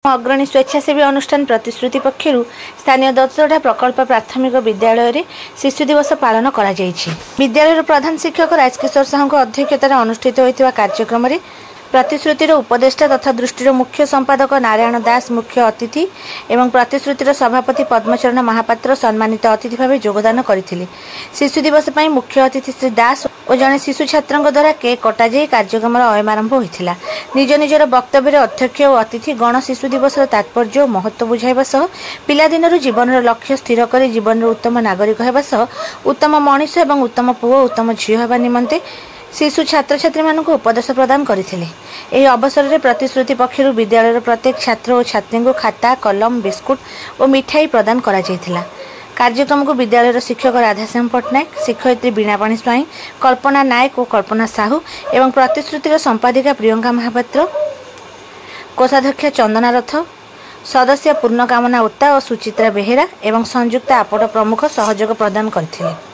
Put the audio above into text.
अग्रणी स्वेच्छासेवी अनुष्ठान प्रतिश्रुति पक्षर स्थानीय दत्तडा प्रकल्प प्राथमिक विद्यालय रे शिशु दिवस पालन करा जायछि। विद्यालय प्रधान शिक्षक राजकिशोर साहू अध्यक्षतार अनुष्ठित होइतिबा कार्यक्रम रे प्रतिश्रुतिर उपदेष्टा तथा दृष्टिर मुख्य संपादक नारायण दास मुख्य अतिथि एवं प्रतिश्रुतिर सभापति पद्मचरण महापात्र सम्मानित अतिथि भाव योगदान करथिले। शिशु दिवस पई मुख्य अतिथि श्री दास और जड़े शिशु छात्रंक द्वारा केक कटा जाई कार्यक्रम अयमारंभ होइथिला। निज निजर वक्तव्य अध्यक्ष और अतिथि गण शिशु दिवस तात्पर्य और महत्व बुझाइबा सह पिलादिनरु जीवनर लक्ष्य स्थिर करी जीवन उत्तम नागरिक हेबा सह उत्तम मनीष एवं उत्तम पुओ उत्तम झियो हेबा निमंते शिशु छात्र छात्री मानक उपदेश प्रदान करथिले। एही अवसर में प्रतिश्रुति पक्षर विद्यालय प्रत्येक छात्र और छात्री को खाता कलम बिस्कुट और मिठाई प्रदान करा जायथिला। कार्यक्रम को विद्यालय शिक्षक राधाश्याम पट्टनायक शिक्षयित्री बीणापाणी स्वाई कल्पना नायक और कल्पना साहू एवं प्रतिश्रुतिर संपादिका प्रियंका महापात्र कोषाध्यक्ष चंदना रथ सदस्य पूर्णकामना उत्ता और सुचित्रा बेहेरा एवं संयुक्ता आपड़ प्रमुख सहयोग प्रदान करथिले।